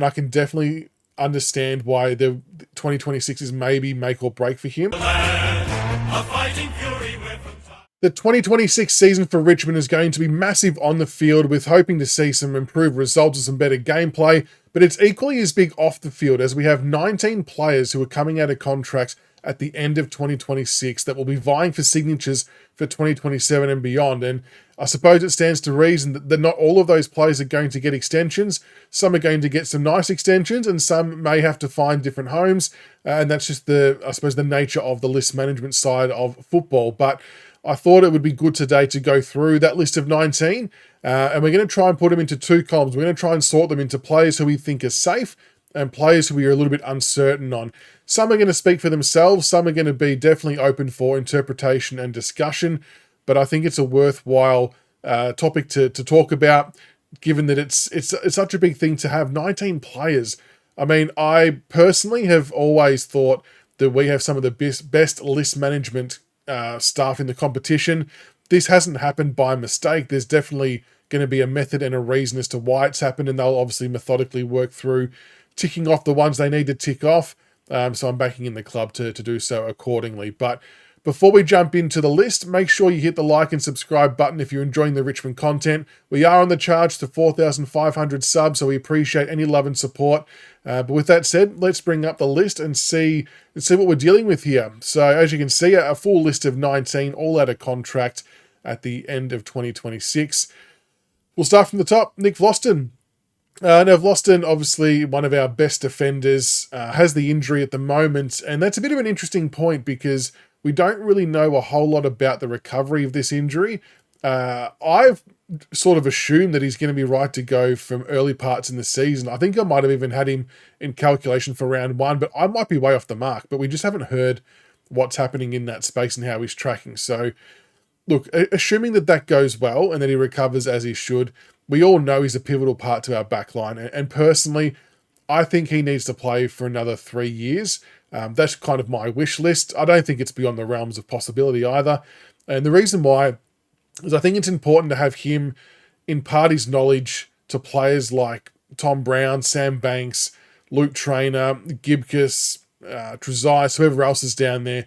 And I can definitely understand why the 2026 is maybe make or break for him. The 2026 season for Richmond is going to be massive on the field, with hoping to see some improved results and some better gameplay, but it's equally as big off the field, as we have 19 players who are coming out of contracts at the end of 2026 that will be vying for signatures for 2027 and beyond. And I suppose it stands to reason that not all of those players are going to get extensions. Some are going to get some nice extensions, and some may have to find different homes. And that's just I suppose, the nature of the list management side of football. But I thought it would be good today to go through that list of 19, and we're going to try and put them into two columns. We're going to try and sort them into players who we think are safe and players who we are a little bit uncertain on. Some are going to speak for themselves. Some are going to be definitely open for interpretation and discussion, but I think it's a worthwhile topic to talk about, given that it's such a big thing to have 19 players. I mean, I personally have always thought that we have some of the best list management staff in the competition. This hasn't happened by mistake. There's definitely going to be a method and a reason as to why it's happened, and they'll obviously methodically work through ticking off the ones they need to tick off. So I'm backing in the club to do so accordingly. But before we jump into the list, make sure you hit the like and subscribe button if you're enjoying the Richmond content. We are on the charge to 4,500 subs, so we appreciate any love and support. But with that said, let's bring up the list and see what we're dealing with here. So as you can see, a full list of 19, all out of contract at the end of 2026. We'll start from the top. Nick Vlaston. Now, Vlaston, obviously one of our best defenders, has the injury at the moment, and that's a bit of an interesting point because we don't really know a whole lot about the recovery of this injury. I've sort of assumed that he's going to be right to go from early parts in the season. I think I might have even had him in calculation for round one, but I might be way off the mark. But we just haven't heard what's happening in that space and how he's tracking. So, look, assuming that goes well and that he recovers as he should, we all know he's a pivotal part to our backline. And personally, I think he needs to play for another 3 years. That's kind of my wish list. I don't think it's beyond the realms of possibility either. And the reason why is I think it's important to have him impart his knowledge to players like Tom Brown, Sam Banks, Luke Trainer, Gibcus, Trezise, whoever else is down there,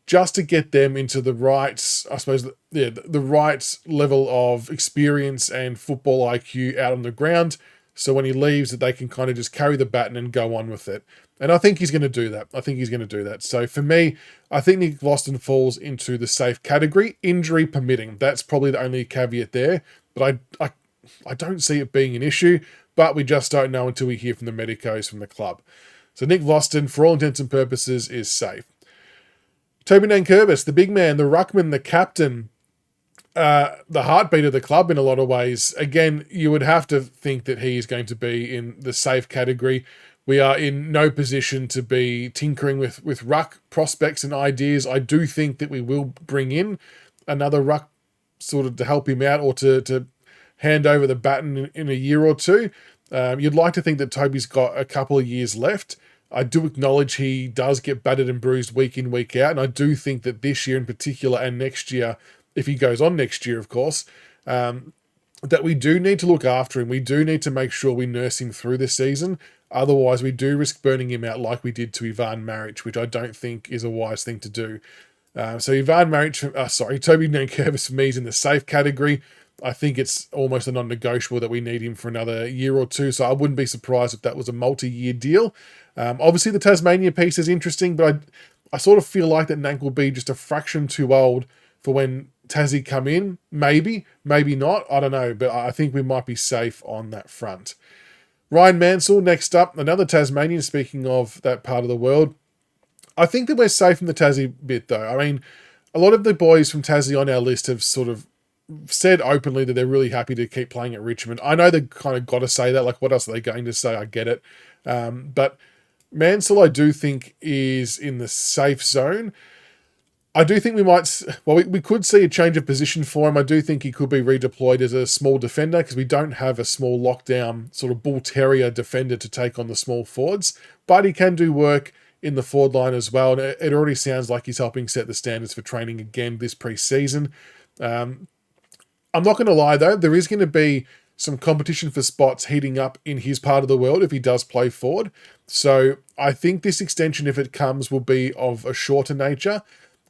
just to get them into the right, I suppose, the right level of experience and football IQ out on the ground. So when he leaves, that they can kind of just carry the baton and go on with it. And I think he's going to do that. So for me, I think Nick Vlaston falls into the safe category, injury permitting. That's probably the only caveat there. But I don't see it being an issue, but we just don't know until we hear from the medicos from the club. So Nick Vlaston, for all intents and purposes, is safe. Toby Nankervis, the big man, the ruckman, the captain, the heartbeat of the club in a lot of ways. Again, you would have to think that he is going to be in the safe category. We are in no position to be tinkering with ruck prospects and ideas. I do think that we will bring in another ruck sort of to help him out or to hand over the baton in a year or two. You'd like to think that Toby's got a couple of years left. I do acknowledge he does get battered and bruised week in, week out. And I do think that this year in particular and next year, if he goes on next year, of course, that we do need to look after him. We do need to make sure we nurse him through this season. Otherwise, we do risk burning him out like we did to Ivan Maric, which I don't think is a wise thing to do. So Toby Nankervis for me is in the safe category. I think it's almost a non-negotiable that we need him for another year or two. So I wouldn't be surprised if that was a multi-year deal. Obviously, the Tasmania piece is interesting, but I sort of feel like that Nank will be just a fraction too old for when Tassie come in. Maybe not. I don't know, but I think we might be safe on that front. Ryan Mansell, next up, another Tasmanian, speaking of that part of the world. I think that we're safe from the Tassie bit, though. I mean, a lot of the boys from Tassie on our list have sort of said openly that they're really happy to keep playing at Richmond. I know they've kind of got to say that. Like, what else are they going to say? I get it. But Mansell, I do think, is in the safe zone. I do think we could see a change of position for him. I do think he could be redeployed as a small defender because we don't have a small lockdown sort of bull terrier defender to take on the small forwards. But he can do work in the forward line as well. And it already sounds like he's helping set the standards for training again this pre-season. I'm not going to lie, though. There is going to be some competition for spots heating up in his part of the world if he does play forward. So I think this extension, if it comes, will be of a shorter nature.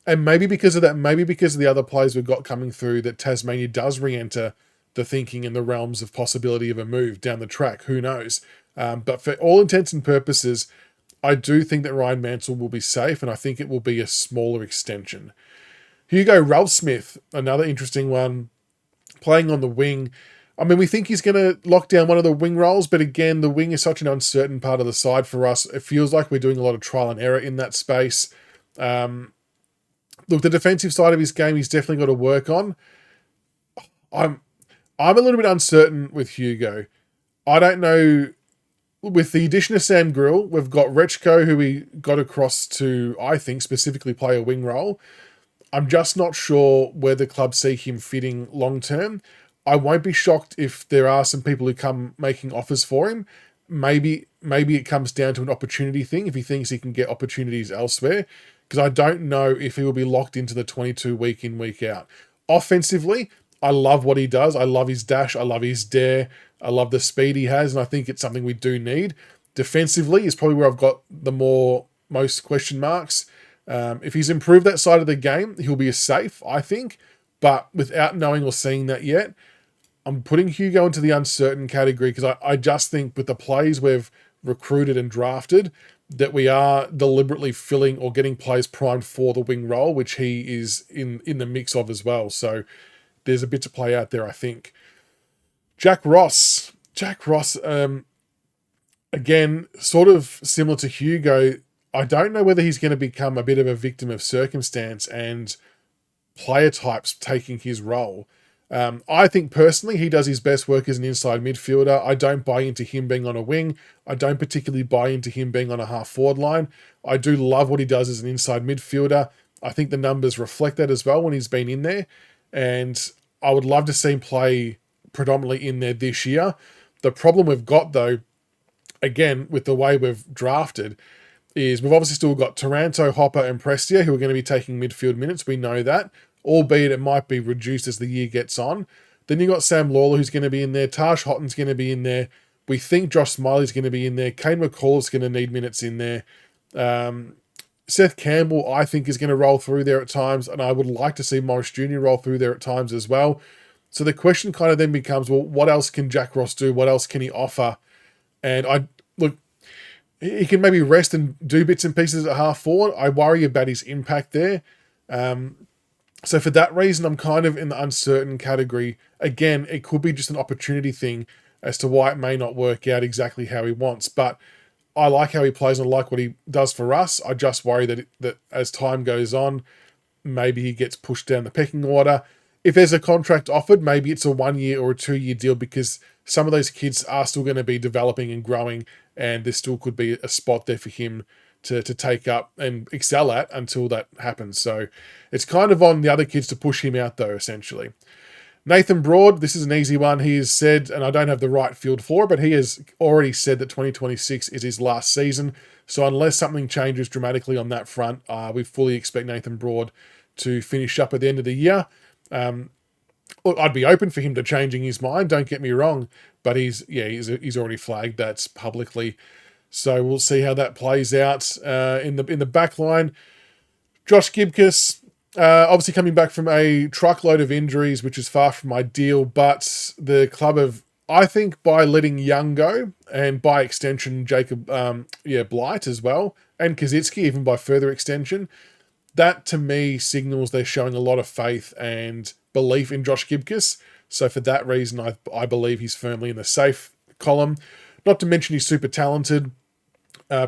And maybe because of that, maybe because of the other players we've got coming through, that Tasmania does re-enter the thinking in the realms of possibility of a move down the track. Who knows? But for all intents and purposes, I do think that Ryan Mansell will be safe, and I think it will be a smaller extension. Hugo Ralphsmith, another interesting one, playing on the wing. I mean, we think he's going to lock down one of the wing roles, but again, the wing is such an uncertain part of the side for us. It feels like we're doing a lot of trial and error in that space. Look, the defensive side of his game, he's definitely got to work on. I'm a little bit uncertain with Hugo. I don't know. With the addition of Sam Grill, we've got Rechko, who we got across to, I think, specifically play a wing role. I'm just not sure where the club see him fitting long term. I won't be shocked if there are some people who come making offers for him. Maybe it comes down to an opportunity thing if he thinks he can get opportunities elsewhere, because I don't know if he will be locked into the 22 week in, week out. Offensively, I love what he does. I love his dash. I love his dare. I love the speed he has, and I think it's something we do need. Defensively is probably where I've got the most question marks. If he's improved that side of the game, he'll be safe, I think. But without knowing or seeing that yet, I'm putting Hugo into the uncertain category, because I just think with the plays we've recruited and drafted, that we are deliberately filling or getting players primed for the wing role, which he is in the mix of as well. So there's a bit to play out there, I think. Jack Ross, again, sort of similar to Hugo. I don't know whether he's going to become a bit of a victim of circumstance and player types taking his role. I think personally he does his best work as an inside midfielder. I don't buy into him being on a wing. I don't particularly buy into him being on a half forward line. I do love what he does as an inside midfielder. I think the numbers reflect that as well when he's been in there. And I would love to see him play predominantly in there this year. The problem we've got, though, again, with the way we've drafted, is we've obviously still got Taranto, Hopper, and Prestia, who are going to be taking midfield minutes. We know that, albeit it might be reduced as the year gets on. Then you've got Sam Lawler, who's going to be in there. Taj Hotton's going to be in there. We think Josh Smiley's going to be in there. Kane McCall's going to need minutes in there. Seth Campbell, I think, is going to roll through there at times, and I would like to see Morris Jr. roll through there at times as well. So the question kind of then becomes, well, what else can Jack Ross do? What else can he offer? And he can maybe rest and do bits and pieces at half forward. I worry about his impact there. So for that reason, I'm kind of in the uncertain category. Again, it could be just an opportunity thing as to why it may not work out exactly how he wants. But I like how he plays and I like what he does for us. I just worry that as time goes on, maybe he gets pushed down the pecking order. If there's a contract offered, maybe it's a 1 year or a 2 year deal, because some of those kids are still going to be developing and growing, and there still could be a spot there for him to take up and excel at until that happens. So it's kind of on the other kids to push him out, though, essentially. Nathan Broad, this is an easy one. He has said, and I don't have the right field for it, but he has already said that 2026 is his last season. So unless something changes dramatically on that front, we fully expect Nathan Broad to finish up at the end of the year. Look, I'd be open for him to changing his mind, don't get me wrong, but he's already flagged that publicly. So we'll see how that plays out. In the back line, Josh Gibcus, obviously coming back from a truckload of injuries, which is far from ideal, but the club have, I think, by letting Young go, and by extension Jacob Blight as well, and Kaczynski even by further extension, that to me signals they're showing a lot of faith and belief in Josh Gibcus. So for that reason, I believe he's firmly in the safe column. Not to mention he's super talented.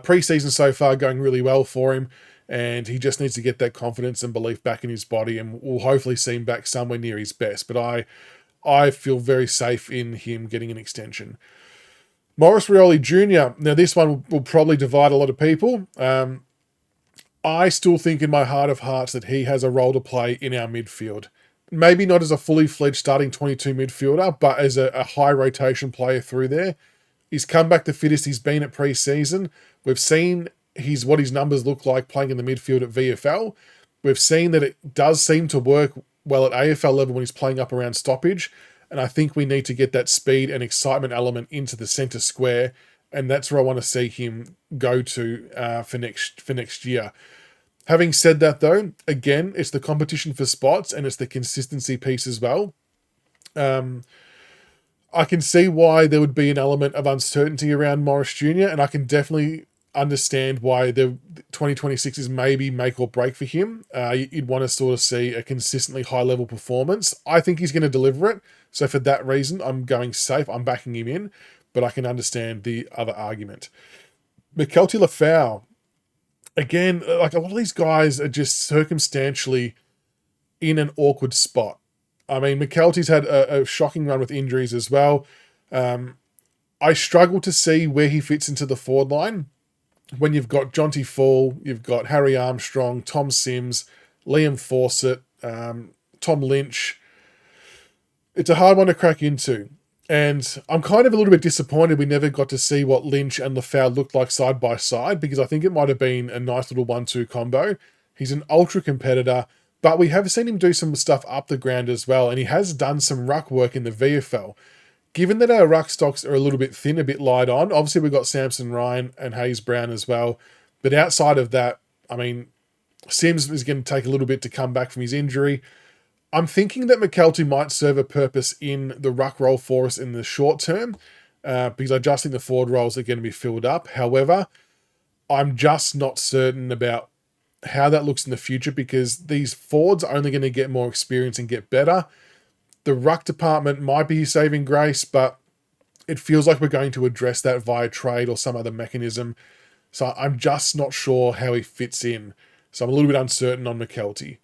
Pre-season so far going really well for him, and he just needs to get that confidence and belief back in his body, and we'll hopefully see him back somewhere near his best. But I feel very safe in him getting an extension. Morris Rioli Jr. Now this one will probably divide a lot of people. I still think in my heart of hearts that he has a role to play in our midfield. Maybe not as a fully fledged starting 22 midfielder, but as a high rotation player through there. He's come back the fittest he's been at pre-season. We've seen what his numbers look like playing in the midfield at VFL. We've seen that it does seem to work well at AFL level when he's playing up around stoppage. And I think we need to get that speed and excitement element into the centre square. And that's where I want to see him go to for next year. Having said that, though, again, it's the competition for spots and it's the consistency piece as well. I can see why there would be an element of uncertainty around Morris Jr., and I can definitely understand why the 2026 is maybe make or break for him. You'd want to sort of see a consistently high-level performance. I think he's going to deliver it, so for that reason, I'm going safe. I'm backing him in, but I can understand the other argument. McKelty Lafau, again, like a lot of these guys are just circumstantially in an awkward spot. I mean, McKelty's had a shocking run with injuries as well. I struggle to see where he fits into the forward line when you've got Jonty Fall, you've got Harry Armstrong, Tom Sims, Liam Fawcett, Tom Lynch. It's a hard one to crack into. And I'm kind of a little bit disappointed we never got to see what Lynch and Lafau looked like side by side, because I think it might have been a nice little 1-2 combo. He's an ultra competitor, but we have seen him do some stuff up the ground as well, and he has done some ruck work in the VFL. Given that our ruck stocks are a little bit thin, a bit light on, obviously we've got Samson Ryan and Hayes Brown as well, but outside of that, I mean, Sims is going to take a little bit to come back from his injury. I'm thinking that McKelty might serve a purpose in the ruck role for us in the short term, because I just think the forward roles are going to be filled up. However, I'm just not certain about how that looks in the future, because these forwards are only going to get more experience and get better. The ruck department might be his saving grace, but it feels like we're going to address that via trade or some other mechanism. So I'm just not sure how he fits in. So I'm a little bit uncertain on McKelty.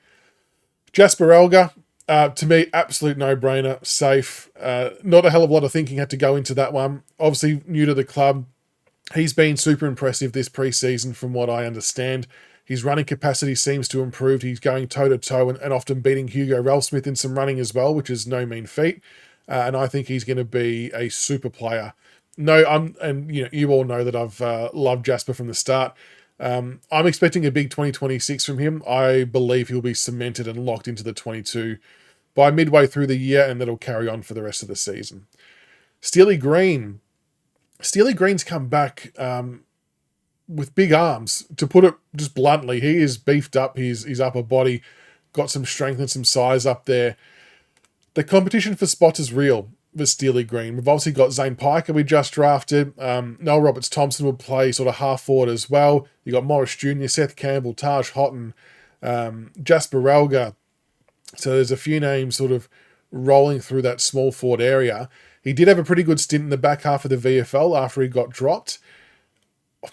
Jasper Elgar, to me, absolute no-brainer, safe. Not a hell of a lot of thinking had to go into that one. Obviously, new to the club. He's been super impressive this preseason from what I understand. His running capacity seems to improve. He's going toe-to-toe and often beating Hugo Ralphsmith in some running as well, which is no mean feat. And I think he's going to be a super player. You all know that I've loved Jasper from the start. I'm expecting a big 2026 from him. I believe he'll be cemented and locked into the 22 by midway through the year, and that'll carry on for the rest of the season. Steely Green. Steely Green's come back with big arms. To put it just bluntly, he is beefed up. His upper body got some strength and some size up there. The competition for spots is real with Steely Green. We've obviously got Zane Piker we just drafted. Noel Roberts-Thompson will play sort of half forward as well. You got Morris Jr., Seth Campbell, Taj Houghton, Jasper Elgar. So there's a few names sort of rolling through that small forward area. He did have a pretty good stint in the back half of the VFL after he got dropped.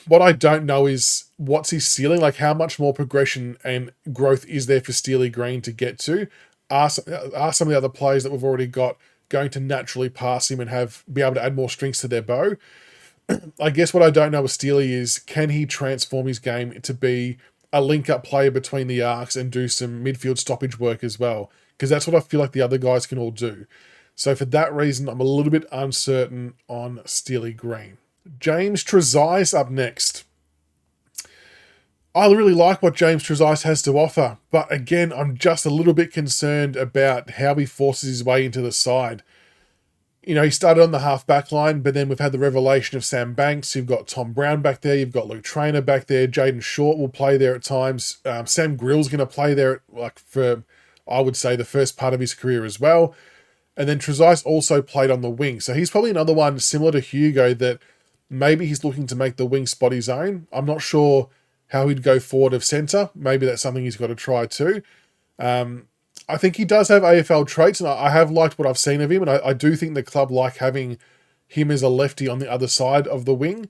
What I don't know is what's his ceiling, like how much more progression and growth is there for Steely Green to get to? Are some of the other players that we've already got going to naturally pass him and be able to add more strings to their bow? I guess what I don't know with Steely is, can he transform his game to be a link-up player between the arcs and do some midfield stoppage work as well? Because that's what I feel like the other guys can all do. So for that reason, I'm a little bit uncertain on Steely Green. James Trezise up next. I really like what James Trezise has to offer, but again, I'm just a little bit concerned about how he forces his way into the side. You know, he started on the half-back line, but then we've had the revelation of Sam Banks. You've got Tom Brown back there. You've got Luke Traynor back there. Jaden Short will play there at times. Sam Grill's going to play there for, I would say, the first part of his career as well. And then Trezise also played on the wing. So he's probably another one similar to Hugo that maybe he's looking to make the wing spot his own. I'm not sure how he'd go forward of centre. Maybe that's something he's got to try too. I think he does have AFL traits, and I have liked what I've seen of him, and I do think the club like having him as a lefty on the other side of the wing,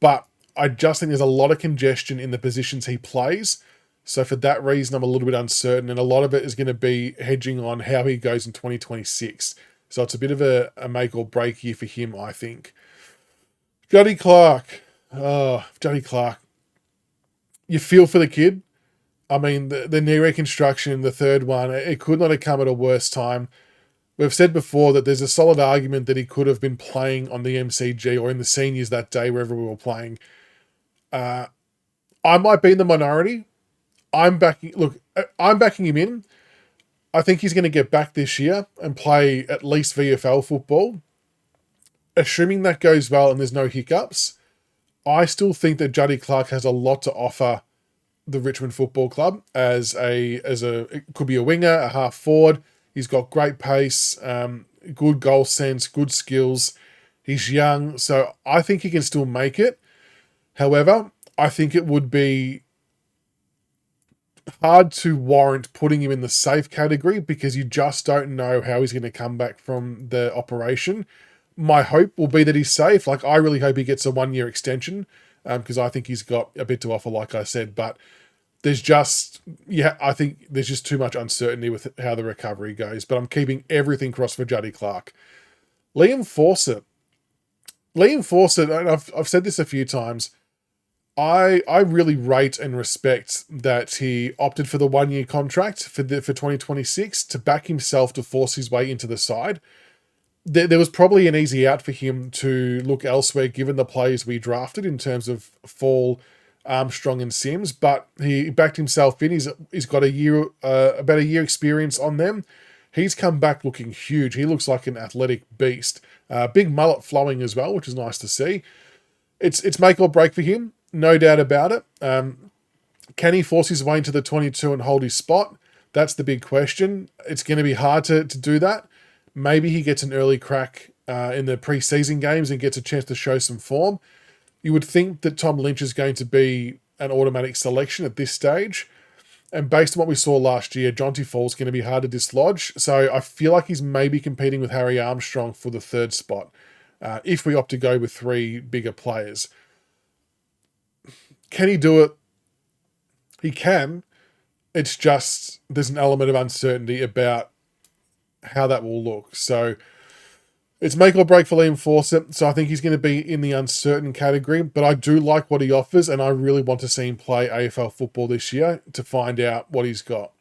but I just think there's a lot of congestion in the positions he plays. So for that reason, I'm a little bit uncertain, and a lot of it is going to be hedging on how he goes in 2026. So it's a bit of a make or break year for him, I think. Juddy Clark. Oh, Juddy Clark. You feel for the kid. I mean, the knee reconstruction, the third one, it could not have come at a worse time. We've said before that there's a solid argument that he could have been playing on the MCG or in the seniors that day, wherever we were playing. I might be in the minority. I'm backing him in. I think he's going to get back this year and play at least VFL football. Assuming that goes well and there's no hiccups, I still think that Juddy Clark has a lot to offer the Richmond Football Club as it could be a winger, a half forward. He's got great pace, good goal sense, good skills. He's young, so I think he can still make it. However, I think it would be hard to warrant putting him in the safe category because you just don't know how he's going to come back from the operation. My hope will be that he's safe. Like, I really hope he gets a 1-year extension because I think he's got a bit to offer, like I said. But I think there's just too much uncertainty with how the recovery goes. But I'm keeping everything crossed for Juddy Clark. Liam Fawcett, and I've said this a few times, I really rate and respect that he opted for the 1-year contract for 2026 to back himself to force his way into the side. There was probably an easy out for him to look elsewhere given the players we drafted in terms of Fall, Armstrong and Sims, but he backed himself in. He's got about a year experience on them. He's come back looking huge. He looks like an athletic beast. Big mullet flowing as well, which is nice to see. It's make or break for him, no doubt about it. Can he force his way into the 22 and hold his spot? That's the big question. It's going to be hard to do that. Maybe he gets an early crack in the preseason games and gets a chance to show some form. You would think that Tom Lynch is going to be an automatic selection at this stage. And based on what we saw last year, Jonty Fall's going to be hard to dislodge. So I feel like he's maybe competing with Harry Armstrong for the 3rd spot if we opt to go with 3 bigger players. Can he do it? He can. It's just there's an element of uncertainty about how that will look. So it's make or break for Liam Fawcett. So I think he's going to be in the uncertain category, but I do like what he offers and I really want to see him play AFL football this year to find out what he's got.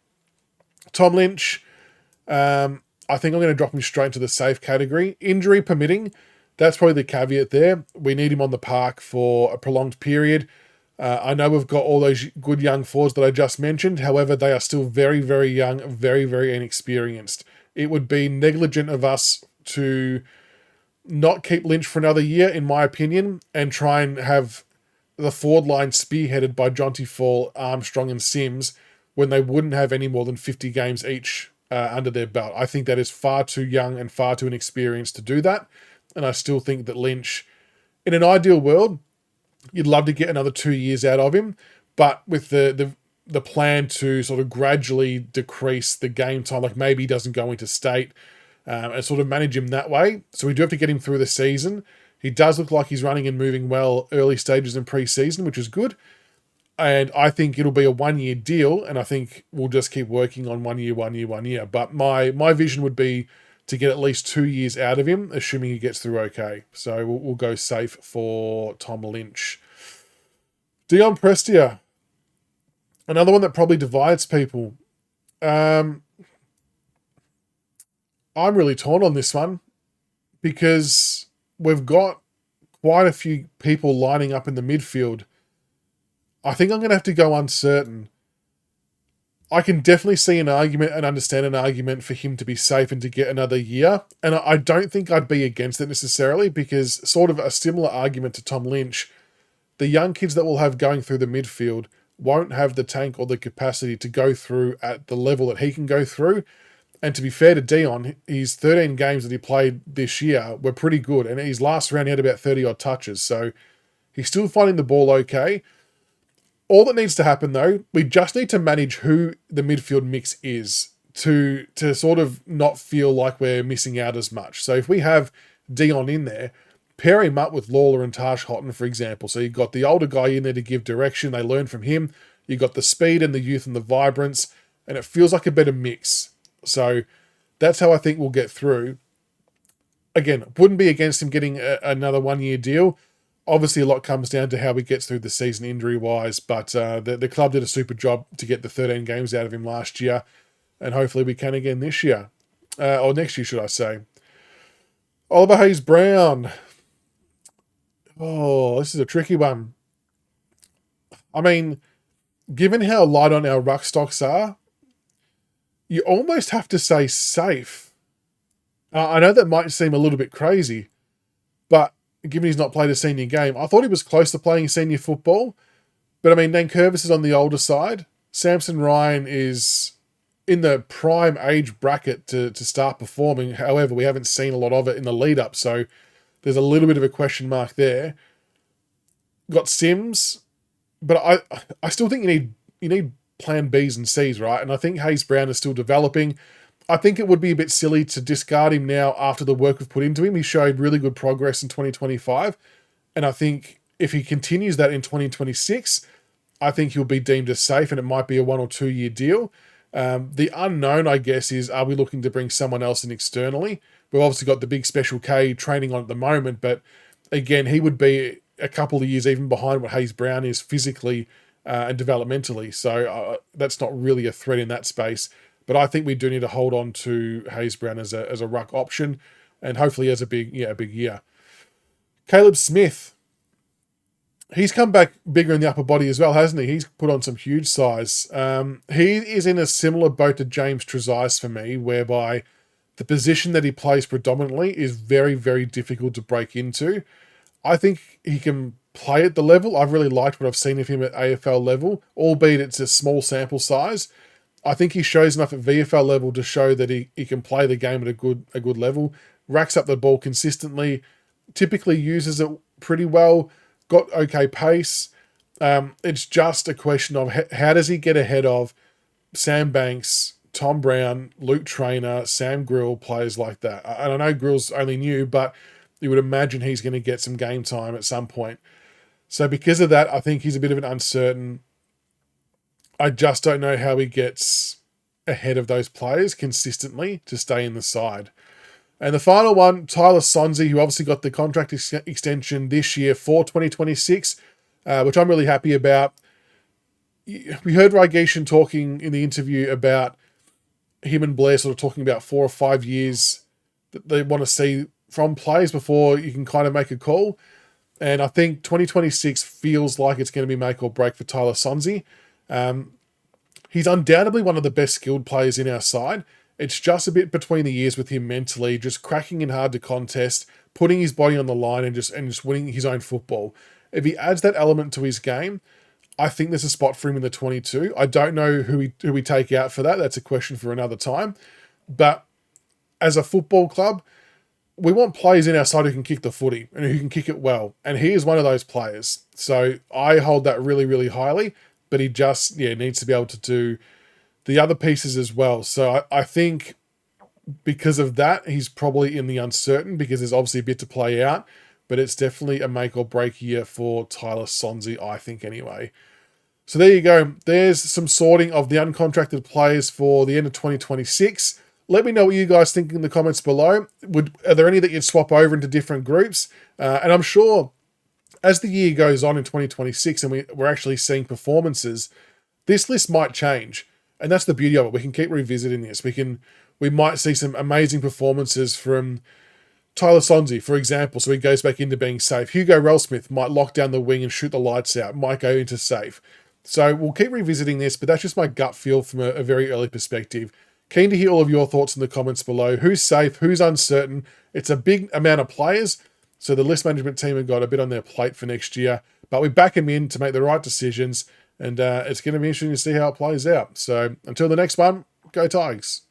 Tom Lynch, I think I'm going to drop him straight into the safe category. Injury permitting, that's probably the caveat there. We need him on the park for a prolonged period. I know we've got all those good young forwards that I just mentioned. However, they are still very, very young, very, very inexperienced. It would be negligent of us to not keep Lynch for another year, in my opinion, and try and have the forward line spearheaded by Jonty Fall, Armstrong and Sims when they wouldn't have any more than 50 games each under their belt. I think that is far too young and far too inexperienced to do that. And I still think that Lynch, in an ideal world, you'd love to get another 2 years out of him, but with the plan to sort of gradually decrease the game time, like maybe he doesn't go into state, and sort of manage him that way. So we do have to get him through the season. He does look like he's running and moving well early stages in pre-season, which is good. And I think it'll be a 1-year deal, and I think we'll just keep working on 1 year, 1 year, 1 year. But my vision would be to get at least 2 years out of him, assuming he gets through okay. So we'll go safe for Tom Lynch. Dion Prestia, another one that probably divides people. I'm really torn on this one because we've got quite a few people lining up in the midfield. I think I'm going to have to go uncertain. I can definitely see an argument and understand an argument for him to be safe and to get another year. And I don't think I'd be against it necessarily because sort of a similar argument to Tom Lynch, the young kids that we'll have going through the midfield won't have the tank or the capacity to go through at the level that he can go through. And to be fair to Dion, his 13 games that he played this year were pretty good. And his last round, he had about 30-odd touches. So he's still finding the ball okay. All that needs to happen, though, we just need to manage who the midfield mix is to sort of not feel like we're missing out as much. So if we have Dion in there, pair him up with Lawler and Taj Houghton, for example. So you've got the older guy in there to give direction. They learn from him. You've got the speed and the youth and the vibrance. And it feels like a better mix. So that's how I think we'll get through. Again, wouldn't be against him getting another 1-year deal. Obviously, a lot comes down to how he gets through the season injury-wise, but the club did a super job to get the 13 games out of him last year, and hopefully we can again this year. Or next year, should I say. Oliver Hayes-Brown. Oh, this is a tricky one. I mean, given how light on our ruck stocks are, you almost have to say safe. I know that might seem a little bit crazy, but given he's not played a senior game, I thought he was close to playing senior football. But I mean, Nankervis is on the older side. Samson Ryan is in the prime age bracket to start performing. However, we haven't seen a lot of it in the lead up, so there's a little bit of a question mark there. Got Sims, but I still think you need plan Bs and Cs, right? And I think Hayes Brown is still developing. I think it would be a bit silly to discard him now after the work we've put into him. He showed really good progress in 2025, and I think if he continues that in 2026, I think he'll be deemed as safe, and it might be a 1 or 2 year deal. The unknown, I guess, is are we looking to bring someone else in externally? We've obviously got the big Special K training on at the moment, but again, he would be a couple of years even behind what Hayes Brown is physically and developmentally. So that's not really a threat in that space. But I think we do need to hold on to Hayes Brown as a ruck option, and hopefully as a big year. Caleb Smith. He's come back bigger in the upper body as well, hasn't he? He's put on some huge size. He is in a similar boat to James Trezise for me, whereby the position that he plays predominantly is very, very difficult to break into. I think he can play at the level. I've really liked what I've seen of him at AFL level, albeit it's a small sample size. I think he shows enough at VFL level to show that he can play the game at a good level, racks up the ball consistently, typically uses it pretty well, got okay pace. It's just a question of how does he get ahead of Sam Banks, Tom Brown, Luke Trainer, Sam Grill, players like that. And I know Grill's only new, but you would imagine he's going to get some game time at some point. So because of that, I think he's a bit of an uncertain. I just don't know how he gets ahead of those players consistently to stay in the side. And the final one, Tyler Sonsie, who obviously got the contract extension this year for 2026, which I'm really happy about. We heard Rygashian talking in the interview about him and Blair sort of talking about 4 or 5 years that they want to see from players before you can kind of make a call. And I think 2026 feels like it's going to be make or break for Tyler Sonsie. He's undoubtedly one of the best skilled players in our side. It's just a bit between the ears with him mentally, just cracking in hard to contest, putting his body on the line and just winning his own football. If he adds that element to his game, I think there's a spot for him in the 22. I don't know who we take out for that. That's a question for another time. But as a football club, we want players in our side who can kick the footy and who can kick it well. And he is one of those players. So I hold that really, really highly. But he just needs to be able to do the other pieces as well. So I think because of that, he's probably in the uncertain because there's obviously a bit to play out. But it's definitely a make or break year for Tyler Sonsie, I think anyway. So there you go. There's some sorting of the uncontracted players for the end of 2026. Let me know what you guys think in the comments below. Are there any that you'd swap over into different groups? And I'm sure as the year goes on in 2026 and we're actually seeing performances, this list might change. And that's the beauty of it. We can keep revisiting this. We might see some amazing performances from Tyler Sonsie, for example, so he goes back into being safe. Hugo Relsmith might lock down the wing and shoot the lights out, might go into safe. So we'll keep revisiting this, but that's just my gut feel from a very early perspective. Keen to hear all of your thoughts in the comments below. Who's safe? Who's uncertain? It's a big amount of players, so the list management team have got a bit on their plate for next year, but we back them in to make the right decisions, and it's going to be interesting to see how it plays out. So until the next one, go Tigers.